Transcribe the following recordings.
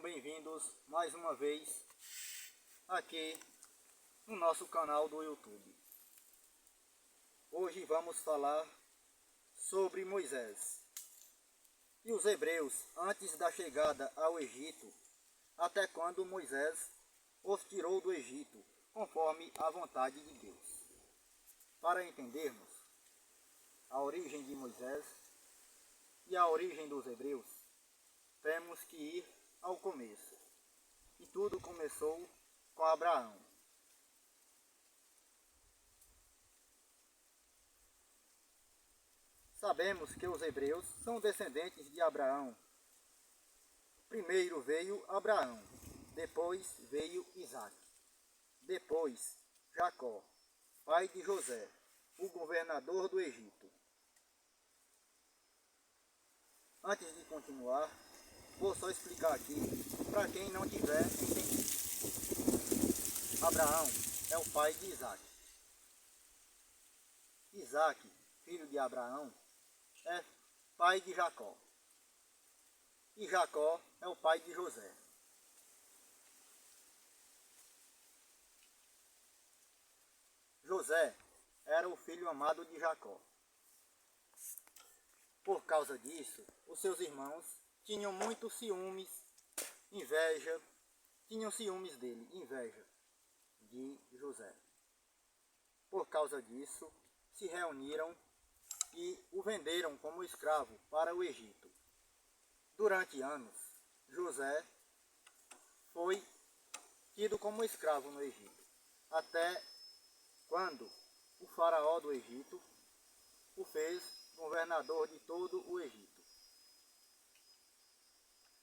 Sejam bem-vindos mais uma vez aqui no nosso canal do YouTube. Hoje vamos falar sobre Moisés e os hebreus antes da chegada ao Egito, até quando Moisés os tirou do Egito, conforme a vontade de Deus. Para entendermos a origem de Moisés e a origem dos hebreus, temos que ir ao começo. E tudo começou com Abraão. Sabemos que os hebreus são descendentes de Abraão. Primeiro veio Abraão, depois veio Isaque, depois Jacó, pai de José, o governador do Egito. Antes de continuar, vou só explicar aqui para quem não tiver entendido. Abraão é o pai de Isaque. Isaque, filho de Abraão, é pai de Jacó. E Jacó é o pai de José. José era o filho amado de Jacó. Por causa disso, os seus irmãos tinham muitos ciúmes, tinham ciúmes dele, inveja de José. Por causa disso, se reuniram e o venderam como escravo para o Egito. Durante anos, José foi tido como escravo no Egito, até quando o faraó do Egito o fez governador de todo o Egito.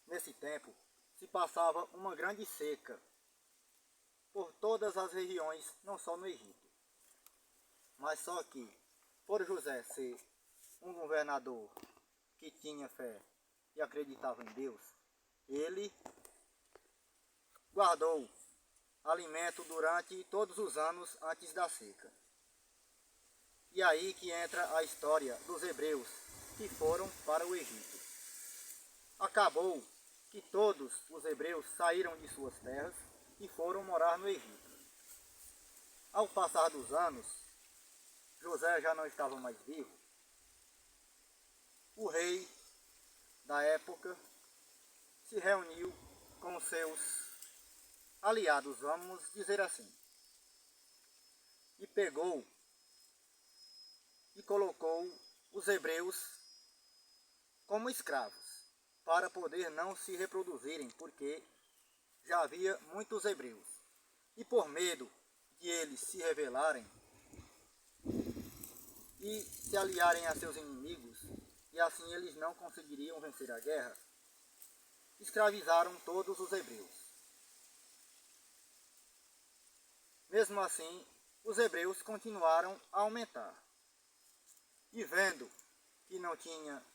Nesse tempo, se passava uma grande seca por todas as regiões, não só no Egito. Mas só que, por José ser um governador que tinha fé e acreditava em Deus, ele guardou alimento durante todos os anos antes da seca. E aí que entra a história dos hebreus que foram para o Egito. Acabou que todos os hebreus saíram de suas terras e foram morar no Egito. Ao passar dos anos, José já não estava mais vivo. O rei da época se reuniu com seus aliados, vamos dizer assim, e pegou e colocou os hebreus como escravos, para poder não se reproduzirem, porque já havia muitos hebreus. E por medo de eles se rebelarem e se aliarem a seus inimigos, e assim eles não conseguiriam vencer a guerra, escravizaram todos os hebreus. Mesmo assim, os hebreus continuaram a aumentar. E vendo que não tinha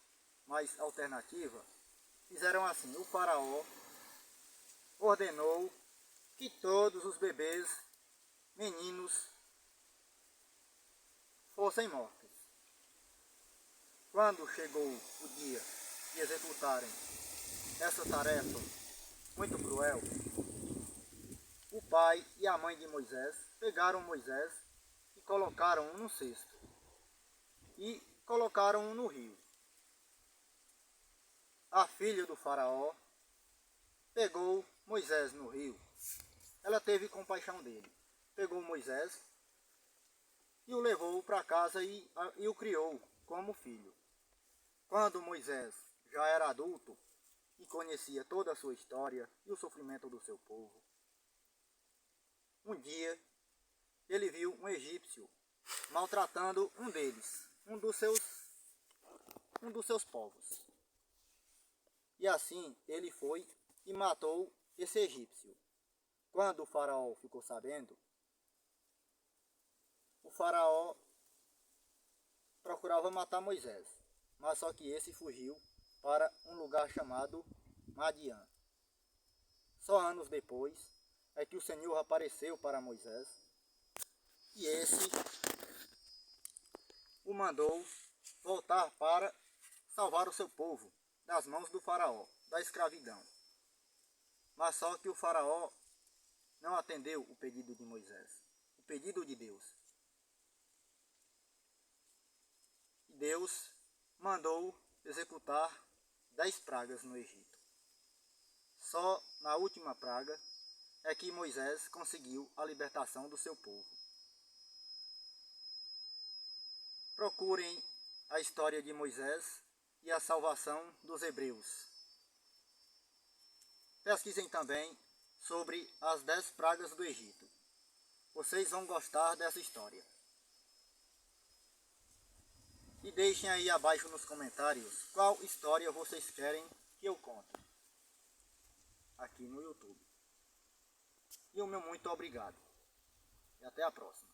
mais alternativa, fizeram assim: o faraó ordenou que todos os bebês meninos fossem mortos. Quando chegou o dia de executarem essa tarefa muito cruel, o pai e a mãe de Moisés pegaram Moisés e colocaram-o num cesto e colocaram-o no rio. A filha do faraó pegou Moisés no rio. Ela teve compaixão dele. Pegou Moisés e o levou para casa e o criou como filho. Quando Moisés já era adulto e conhecia toda a sua história e o sofrimento do seu povo, um dia ele viu um egípcio maltratando um deles, um dos seus povos. E assim ele foi e matou esse egípcio. Quando o faraó ficou sabendo, o faraó procurava matar Moisés, mas só que esse fugiu para um lugar chamado Madiã. Só anos depois é que o Senhor apareceu para Moisés e esse o mandou voltar para salvar o seu povo das mãos do faraó, da escravidão. Mas só que o faraó não atendeu o pedido de Moisés, o pedido de Deus. Deus mandou executar 10 pragas no Egito. Só na última praga é que Moisés conseguiu a libertação do seu povo. Procurem a história de Moisés e a salvação dos hebreus. Pesquisem também sobre as 10 pragas do Egito. Vocês vão gostar dessa história. E deixem aí abaixo nos comentários qual história vocês querem que eu conte aqui no YouTube. E o meu muito obrigado. E até a próxima.